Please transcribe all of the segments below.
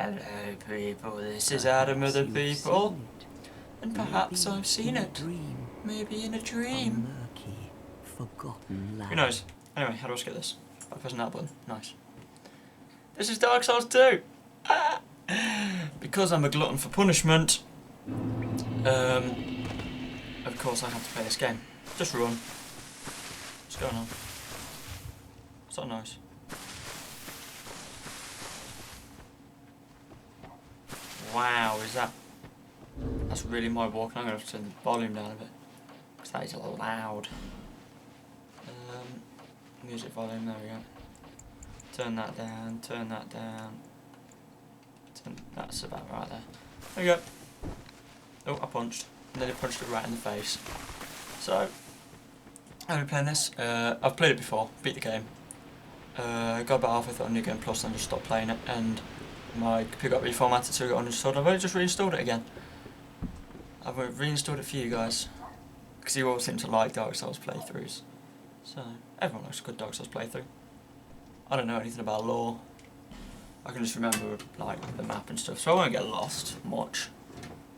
Hello people, this is Adam Other People, and perhaps I've seen it. Maybe in a dream. Murky, forgotten land. Who knows? Anyway, how do I skip this? By pressing that button. Nice. This is Dark Souls 2! Ah! Because I'm a glutton for punishment, of course I have to play this game. Just run. What's going on? What's that noise? Wow, is that... That's really my walk. I'm going to have to turn the volume down a bit, because that is loud. Music volume, there we go. Turn that down, turn that down. That's about right there. There we go. Oh, I punched. And then I punched it right in the face. So, I've been playing this. I've played it before, beat the game. Got about halfway through on New Game Plus and just stopped playing it, and my computer got reformatted so it got uninstalled. I've only just reinstalled it again. I've reinstalled it for you guys, because you all seem to like Dark Souls playthroughs. So, everyone likes a good Dark Souls playthrough. I don't know anything about lore. I can just remember like the map and stuff, so I won't get lost much.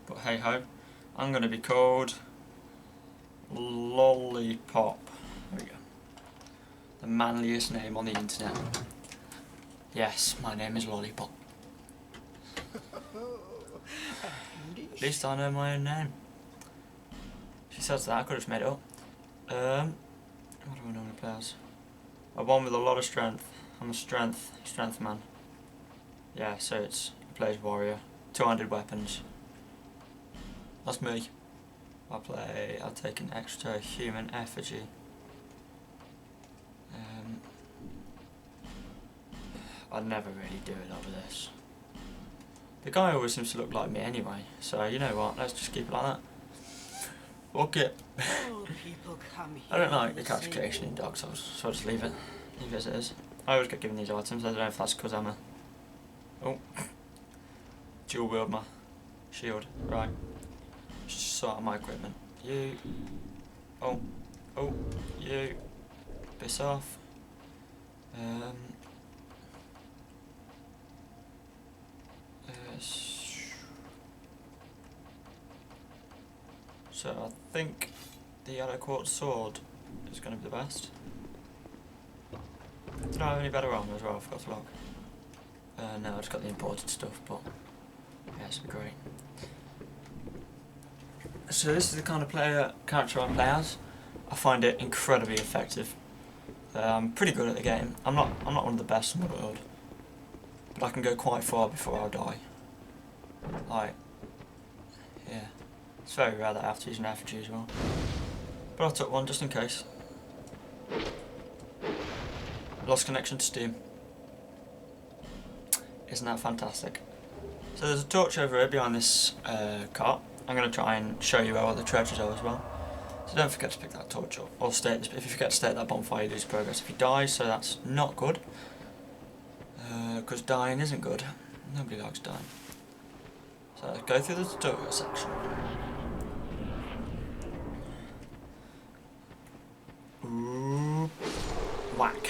But hey ho, I'm going to be called Lollipop. There we go. The manliest name on the internet. Yes, my name is Lollipop. At least I know my own name. She says that, I could have just made it up. What do I normally play as? I'm one with a lot of strength. I'm a strength man. Yeah, so it plays warrior. Two-handed weapons. That's me. I'll take an extra human effigy. I'd never really do it over this. The guy always seems to look like me anyway, so you know what, let's just keep it like that. Okay. I don't like the character creation in Dark Souls, so I'll just leave it. Leave it as it is. I always get given these items, I don't know if that's because I'm a... Oh. Dual wield my shield. Right. Just sort out my equipment. You. Oh. Oh. You. Piss off. So I think the yellow quartz sword is going to be the best. Did I have any better armor as well? I forgot to look. No, I just got the imported stuff, but yeah, it's great. So this is the kind of character I play as. I find it incredibly effective. I'm pretty good at the game. I'm not one of the best in the world, but I can go quite far before I die. Like, yeah, it's very rare that I have to use an effigy as well. But I took one just in case. Lost connection to Steam. Isn't that fantastic? So there's a torch over here behind this cart. I'm going to try and show you where all the treasures are as well. So don't forget to pick that torch up. Or stay at this, if you forget to stay at that bonfire, you lose progress if you die, so that's not good. Because dying isn't good. Nobody likes dying. So let's go through the tutorial section. Ooh. Whack.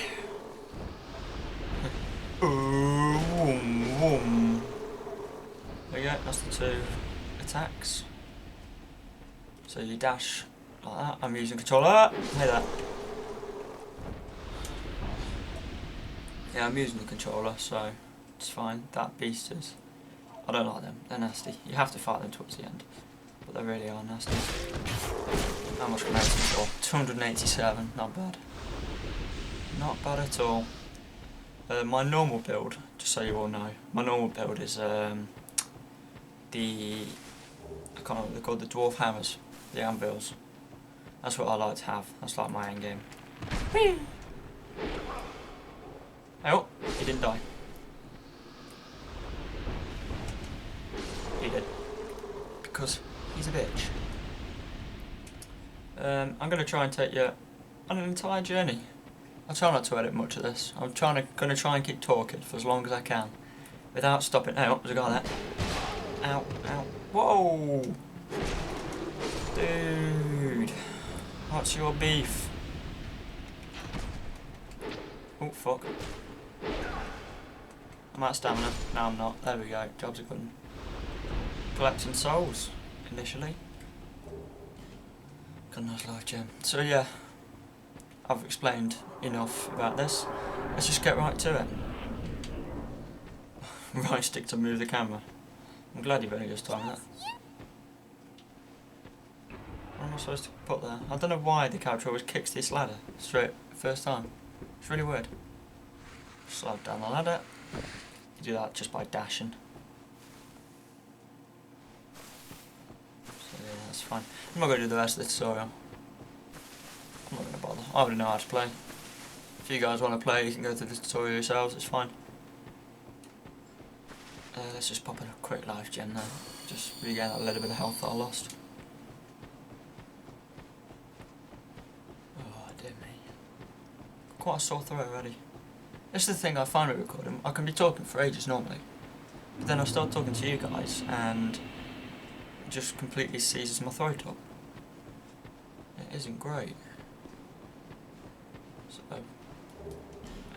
Ooh, woom, woom. There you go, that's the two attacks. So you dash like that. I'm using controller. Hey there. Yeah, I'm using the controller, so it's fine. That beast is... I don't like them. They're nasty. You have to fight them towards the end, but they really are nasty. How much can I hit them for? 287. Not bad. Not bad at all. My normal build, just so you all know, my normal build is I can't remember what they're called, the dwarf hammers, the anvils. That's what I like to have. That's like my end game. Whee! Oh, he didn't die. He did. Because he's a bitch. I'm going to try and take you on an entire journey. I'll try not to edit much of this. I'm going to try and keep talking for as long as I can, without stopping. Oh, there's a guy there. Ow, ow. Whoa! Dude. What's your beef? Oh, fuck. I'm out of stamina. No, I'm not. There we go. Job's a good one. Collecting souls, initially. Got a nice life gem. So yeah, I've explained enough about this. Let's just get right to it. Right stick to move the camera. I'm glad you've only just timed that. What am I supposed to put there? I don't know why the character always kicks this ladder straight first time. It's really weird. Slide down the ladder. You do that just by dashing. So yeah, that's fine. I'm not going to do the rest of the tutorial. I'm not going to bother. I already know how to play. If you guys want to play, you can go through the tutorial yourselves, it's fine. Let's just pop in a quick life gem there. Just regain that little bit of health that I lost. Oh dear me. Quite a sore throat already. This is the thing I find with recording. I can be talking for ages normally, but then I start talking to you guys and it just completely seizes my throat up. It isn't great. So,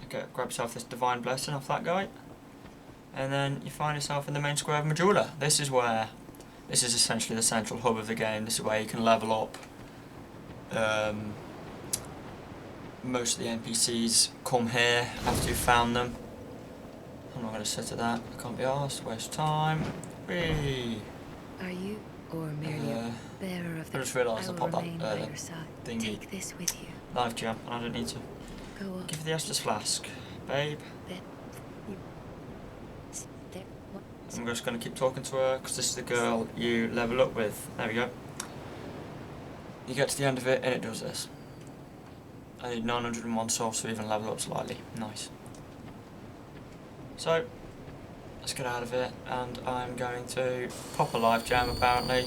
okay, grab yourself this divine blessing off that guy, and then you find yourself in the main square of Majula. This is essentially the central hub of the game. This is where you can level up. Most of the NPCs come here after you've found them. I'm not going to sit at that. I can't be asked. Waste time. Whee! Are you, or merely a bearer of the... I just realised I popped that thingy. Take this with you. Life gem, and I don't need to. Go on. Give the Estus flask, babe. I'm just going to keep talking to her because this is the girl you level up with. There we go. You get to the end of it and it does this. I need 901 souls to even level up slightly. Nice. So, let's get out of it, and I'm going to pop a life gem apparently.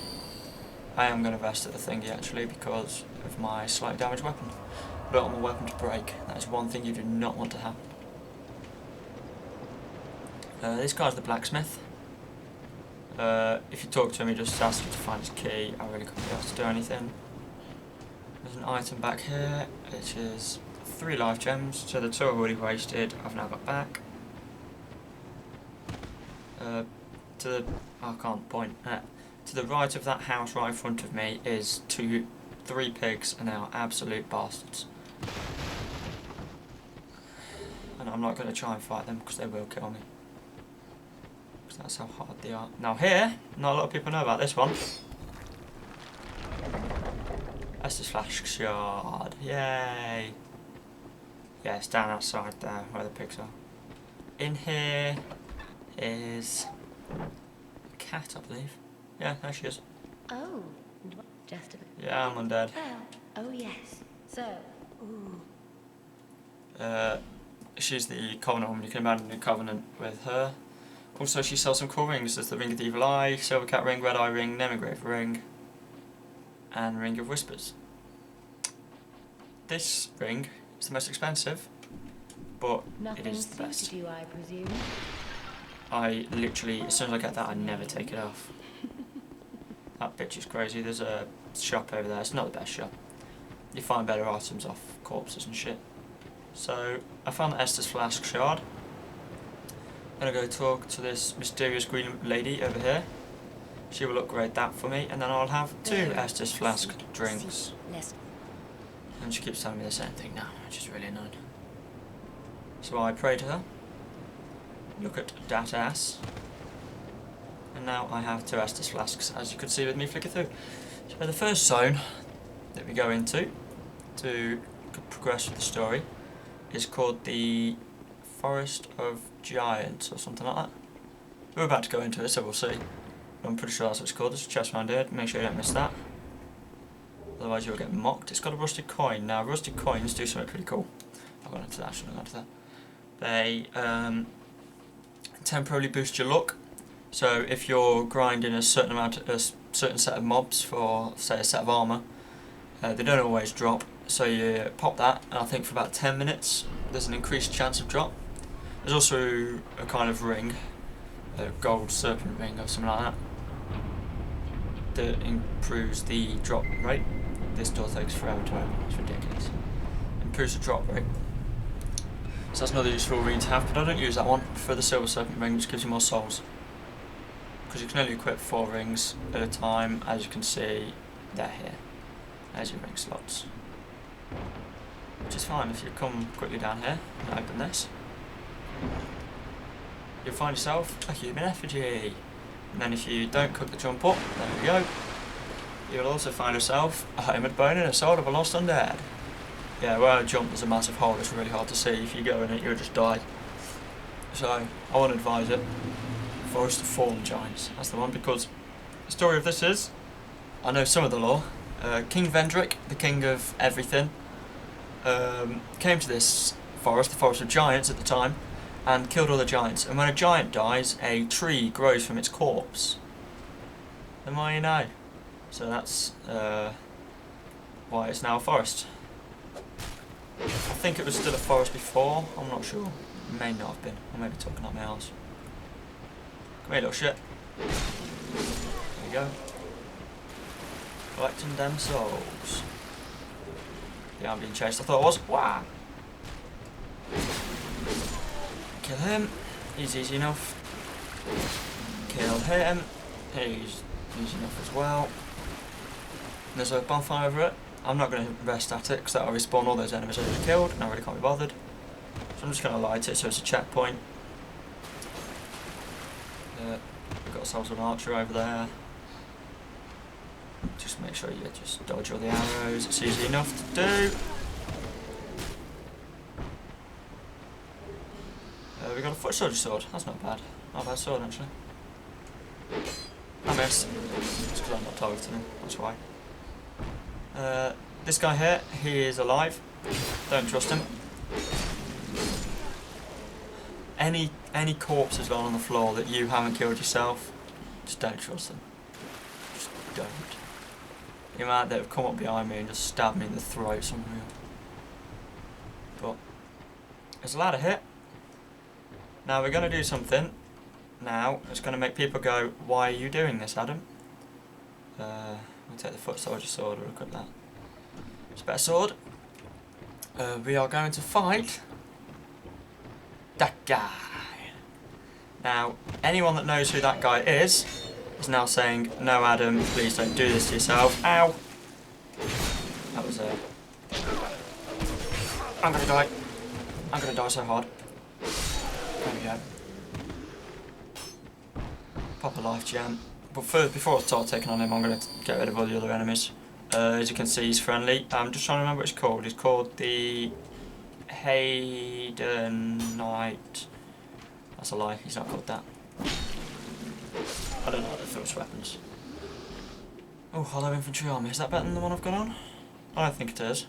I am going to rest at the thingy actually because of my slightly damaged weapon. I don't want my weapon to break. That is one thing you do not want to happen. This guy's the blacksmith. If you talk to him, he just asks you to find his key. I really couldn't be asked to do anything. There's an item back here, which is 3 life gems, so the 2 I've already wasted, I've now got back. I can't point. To the right of that house right in front of me is 3 pigs, and they are absolute bastards. And I'm not going to try and fight them because they will kill me. Because that's how hard they are. Now here, not a lot of people know about this one. Estus flask shard, yay! Yeah, it's down outside there where the pigs are. In here is a cat, I believe. Yeah, there she is. Oh, just a bit. Yeah, I'm undead. Well, oh yes. So, ooh. She's the Covenant woman. You can imagine the Covenant with her. Also, she sells some cool rings. There's the Ring of the Evil Eye, Silver Cat Ring, Red Eye Ring, Nemigrave Ring, and Ring of Whispers. This ring is the most expensive, but it is the best. You, I presume. I literally, as soon as I get that, I never take it off. That bitch is crazy. There's a shop over there. It's not the best shop. You find better items off corpses and shit. So, I found the Estus flask shard. I'm going to go talk to this mysterious green lady over here. She will upgrade that for me, and then I'll have 2 Estus flask drinks. And she keeps telling me the same thing now, which is really annoying. So I pray to her. Look at that ass. And now I have 2 Estus flasks, as you could see with me flicker through. So the first zone that we go into to progress with the story is called the Forest of Giants, or something like that. We're about to go into it, so we'll see. I'm pretty sure that's what it's called. There's a chest around here, make sure you don't miss that. Otherwise you'll get mocked. It's got a rusted coin. Now rusted coins do something pretty cool. I've gone into that, I shouldn't have gone into that. They temporarily boost your luck. So if you're grinding a certain set of mobs for, say, a set of armour, they don't always drop. So you pop that, and I think for about 10 minutes there's an increased chance of drop. There's also a kind of ring, a gold serpent ring or something like that improves the drop rate. This door takes forever to open, it's ridiculous. Improves the drop rate. So that's another useful ring to have, but I don't use that one for the Silver Serpent ring, which gives you more souls. Because you can only equip 4 rings at a time, as you can see, they're here. There's your ring slots. Which is fine if you come quickly down here and open this. You'll find yourself a human effigy. And then if you don't cook the jump up, there we go. You'll also find yourself a hammered bone and a sword of a lost undead. Yeah, where I jump there's a massive hole, it's really hard to see. If you go in it, you'll just die. So, I won't advise it. Forest of Fallen Giants, that's the one, because the story of this is, I know some of the lore, King Vendrick, the king of everything, came to this forest, the Forest of Giants at the time, and killed all the giants. And when a giant dies, a tree grows from its corpse. The more you know. So that's why it's now a forest. I think it was still a forest before, I'm not sure. It may not have been, I may be talking up my arse. Come here, little shit. There you go. Collecting them souls. Yeah, I'm being chased, I thought I was. Wow! Kill him. He's easy enough. Kill him. He's easy enough as well. There's a bonfire over it. I'm not going to rest at it because that'll respawn all those enemies I just killed and I really can't be bothered. So I'm just going to light it so it's a checkpoint. We've got ourselves an archer over there. Just make sure you just dodge all the arrows, it's easy enough to do. We got a foot soldier sword, that's not bad. Not a bad sword actually. I missed. It's because I'm not targeting him, that's why. This guy here, he is alive. Don't trust him. Any corpses lying on the floor that you haven't killed yourself, just don't trust them. Just don't. The amount that have come up behind me and just stabbed me in the throat somehow. But there's a ladder here. Now we're going to do something. Now it's going to make people go, "Why are you doing this, Adam?" We'll take the foot soldier sword. We'll look at that. It's a better sword. We are going to fight that guy. Now, anyone that knows who that guy is now saying, "No, Adam, please don't do this to yourself." Ow! That was I'm gonna die. I'm gonna die so hard. There we go. Pop a life gem. But first, before I start taking on him, I'm gonna get rid of all the other enemies. As you can see, he's friendly. I'm just trying to remember what it's called. It's called the Hayden Knight. That's a lie, he's not called that. I don't know how to throw weapons. Oh, hollow infantry army. Is that better than the one I've got on? I don't think it is.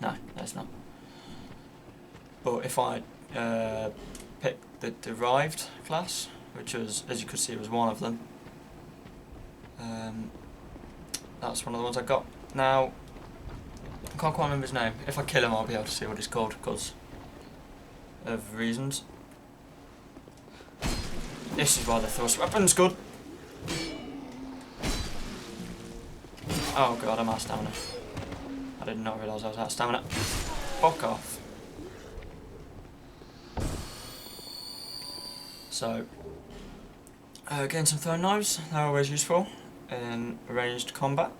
No, it's not. But if I pick the derived class, which was, as you could see, was one of them. That's one of the ones I got. Now, I can't quite remember his name. If I kill him, I'll be able to see what he's called because of reasons. This is why the thrust weapon's good. Oh god, I'm out of stamina. I did not realise I was out of stamina. Fuck off. So, getting some throwing knives, they're always useful in ranged combat.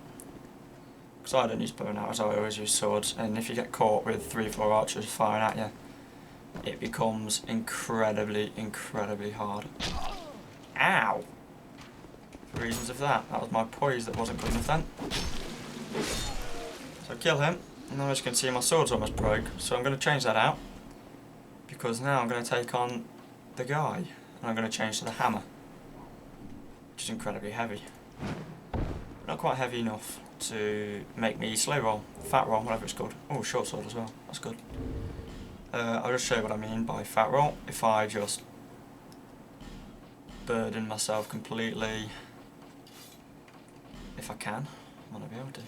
Because I don't use bow and arrows, I always use swords, and if you get caught with 3 or 4 archers firing at you, it becomes incredibly, incredibly hard. Ow! For reasons of that. That was my poise that wasn't good enough then. So kill him, and now as you can see my sword's almost broke, so I'm going to change that out. Because now I'm going to take on the guy, and I'm going to change to the hammer. Which is incredibly heavy. Not quite heavy enough to make me slow roll, fat roll, whatever it's called. Oh, short sword as well, that's good. I'll just show you what I mean by fat roll. If I just burden myself completely, if I can, I might not be able to.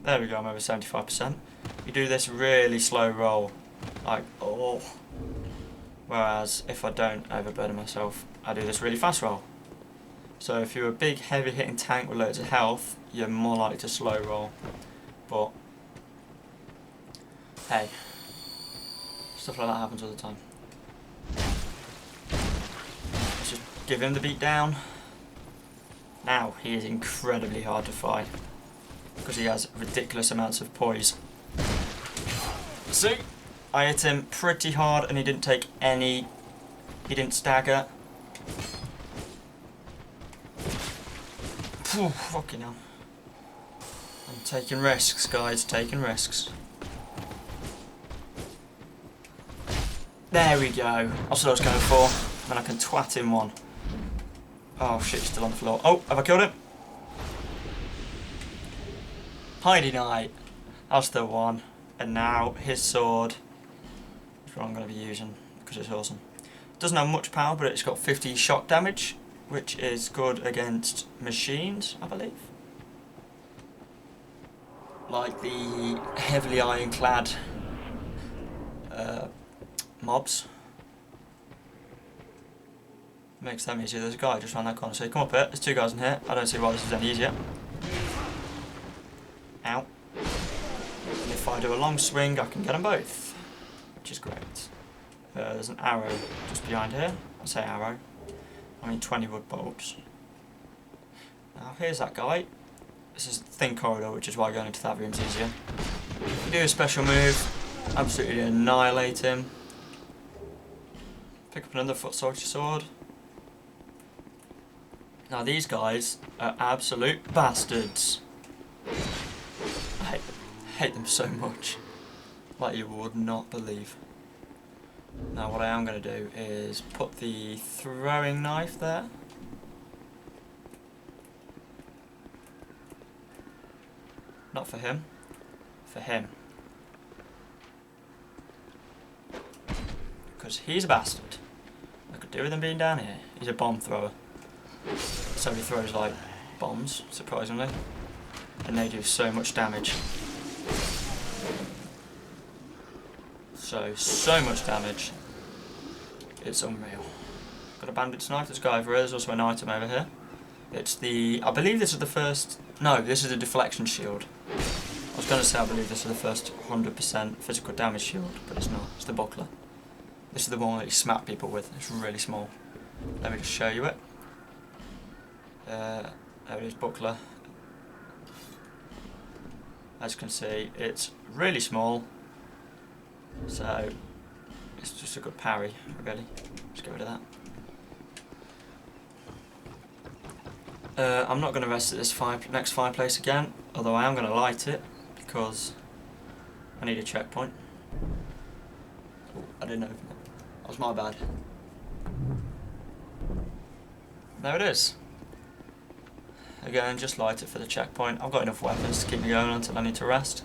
There we go, I'm over 75%. You do this really slow roll, like, oh. Whereas if I don't overburden myself, I do this really fast roll. So if you're a big heavy hitting tank with loads of health, you're more likely to slow roll. But hey, it's Stuff like that happens all the time. Let's just give him the beat down. Now he is incredibly hard to fight because he has ridiculous amounts of poise. See, I hit him pretty hard and he didn't take any. He didn't stagger. Phew, fucking hell. I'm taking risks, guys, taking risks. There we go. That's what I was going for. And I can twat him one. Oh shit, he's still on the floor. Oh, have I killed him? Heidi Knight. That's the one. And now his sword is what I'm going to be using because it's awesome. Doesn't have much power, but it's got 50 shock damage, which is good against machines, I believe. Like the heavily ironclad mobs. Makes them easier. There's a guy just around that corner, so come up here. There's two guys in here. I don't see why this is any easier. Ow. And if I do a long swing, I can get them both, which is great. There's an arrow just behind here. I say arrow, I mean 20 wood bolts. Now here's that guy. This is a thin corridor, which is why going into that room's easier. You do a special move, absolutely annihilate him. Pick up another foot soldier sword. Now these guys are absolute bastards. I hate them so much, like you would not believe. Now what I am going to do is put the throwing knife there. Not for him, for him. Because he's a bastard. I could do with him being down here. He's a bomb thrower. So he throws like bombs, surprisingly. And they do so much damage. So much damage. It's unreal. Got a bandit's knife. There's a guy over here. There's also an item over here. It's the... I believe this is the first... No, this is a deflection shield. I was going to say I believe this is the first 100% physical damage shield, but it's not. It's the buckler. This is the one that you smack people with. It's really small. Let me just show you it. There it is, buckler. As you can see, it's really small. So, it's just a good parry, really. Let's get rid of that. I'm not going to rest at this next fireplace again, although I am going to light it, because I need a checkpoint. Oh, I didn't open it. That was my bad. There it is. Again, just light it for the checkpoint. I've got enough weapons to keep me going until I need to rest.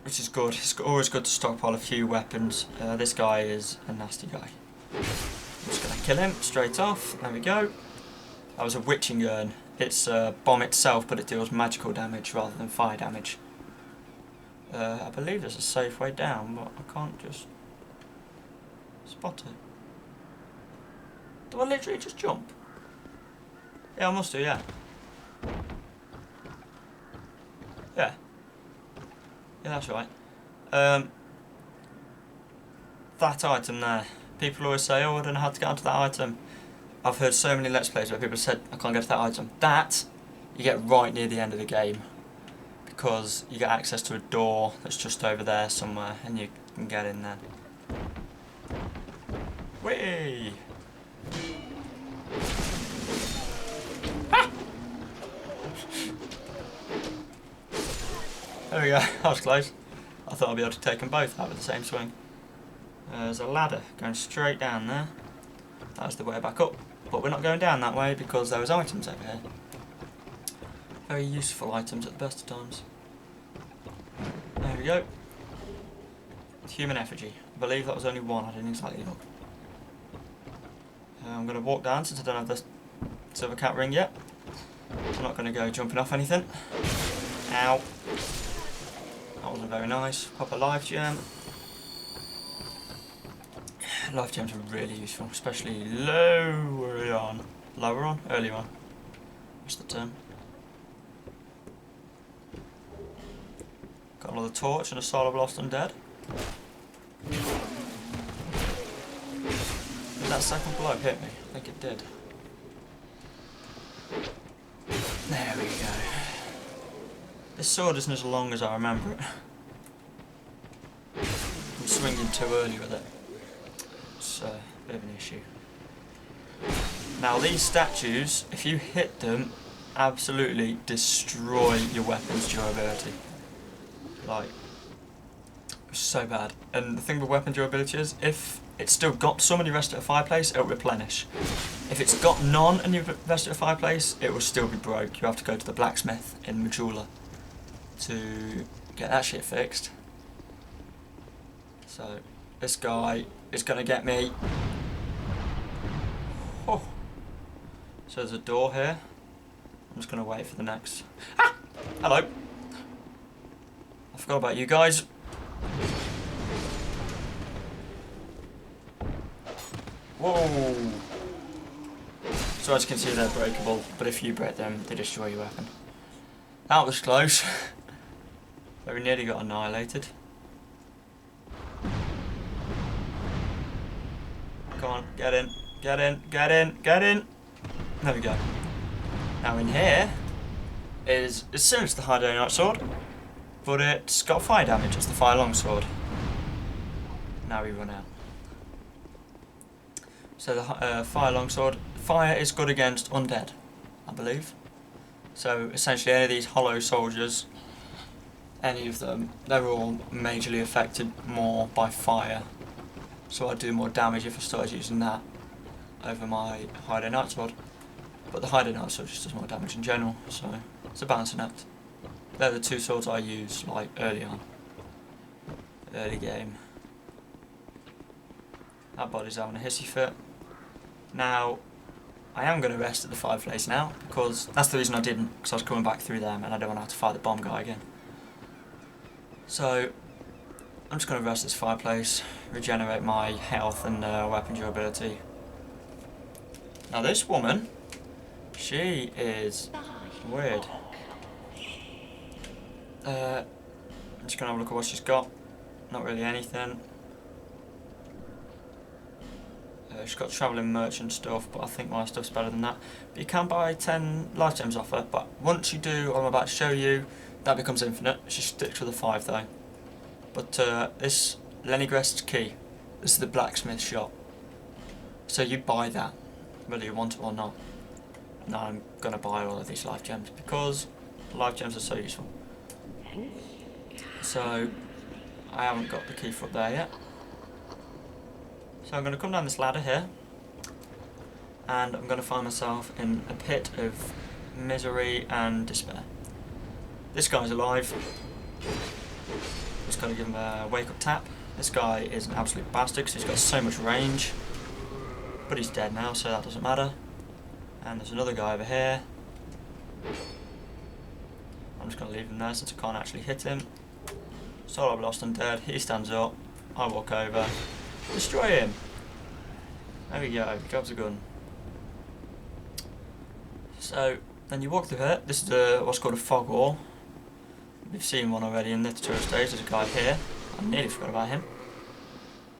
Which is good. It's always good to stockpile a few weapons. This guy is a nasty guy. I'm just going to kill him straight off. There we go. That was a witching urn. It's a bomb itself, but it deals magical damage rather than fire damage. I believe there's a safe way down, but I can't just spot it. Do I literally just jump? Yeah, I must do, yeah. Yeah. Yeah, that's right. That item there. People always say, oh, I don't know how to get onto that item. I've heard so many Let's Plays where people said, I can't get to that item. That, you get right near the end of the game. Because you get access to a door that's just over there somewhere, and you can get in there. Whee! There we go, that was close. I thought I'd be able to take them both out with the same swing. There's a ladder going straight down there. That's the way back up. But we're not going down that way because there was items over here. Very useful items at the best of times. There we go. Human effigy. I believe that was only one, I didn't exactly look. I'm going to walk down since I don't have the silver cat ring yet. I'm not going to go jumping off anything. Ow. That wasn't very nice. Pop a life gem. Life gems are really useful, especially lower on. Lower on? Earlier on. What's the term? Got a Another torch and a soul of lost undead. Did that second blow hit me? I think it did. There we go. This sword isn't as long as I remember it. I'm swinging too early with it. It's a bit of an issue. Now these statues, if you hit them, absolutely destroy your weapon's durability. Like, so bad. And the thing with weapon durability is, if it's still got some and you rest at a fireplace, it'll replenish. If it's got none and you rest at a fireplace, it will still be broke. You have to go to the blacksmith in Majula to get that shit fixed. So, this guy is going to get me. Oh. So there's a door here. I'm just going to wait for the next. Ah! Hello. I forgot about you guys. Whoa. So as you can see, they're breakable, but if you break them, they destroy your weapon. That was close. Very nearly got annihilated. Come on, get in, get in, get in, get in. There we go. Now in here is it's similar to the High Day Knight sword, but it's got fire damage. It's the Superlong sword. Now we run out. So the Superlong sword, fire is good against undead, I believe. So essentially any of these hollow soldiers, any of them, they're all majorly affected more by fire. So I'd do more damage if I started using that over my High Day Knight sword. But the High Day Knight sword just does more damage in general, so it's a balancing act. They're the two swords I use like early on. Early game. That body's having a hissy fit. Now, I am going to rest at the fireplace now, because that's the reason I didn't, because I was coming back through them and I don't want to have to fight the bomb guy again. So, I'm just going to rest at this fireplace, regenerate my health and weapon durability. Now this woman, she is weird. I'm just going to have a look at what she's got. Not really anything. She's got travelling merchant stuff, but I think my stuff's better than that. But you can buy 10 life gems off her, but once you do what I'm about to show you, that becomes infinite. She sticks with the 5 though. But this Leningrest's key, this is the blacksmith shop. So you buy that, whether you want it or not. Now I'm going to buy all of these life gems, because life gems are so useful. So, I haven't got the key for up there yet. So I'm going to come down this ladder here, and I'm going to find myself in a pit of misery and despair. This guy's alive. Just got to give him a wake up tap. This guy is an absolute bastard because he's got so much range, but he's dead now, so that doesn't matter. And there's another guy over here. I'm just going to leave him there since I can't actually hit him. So I've lost and dead. He stands up. I walk over. Destroy him. There we go. Job's a gun. So then you walk through here. This is what's called a fog wall. We've seen one already in the tutorial stage. There's a guy here. I nearly forgot about him.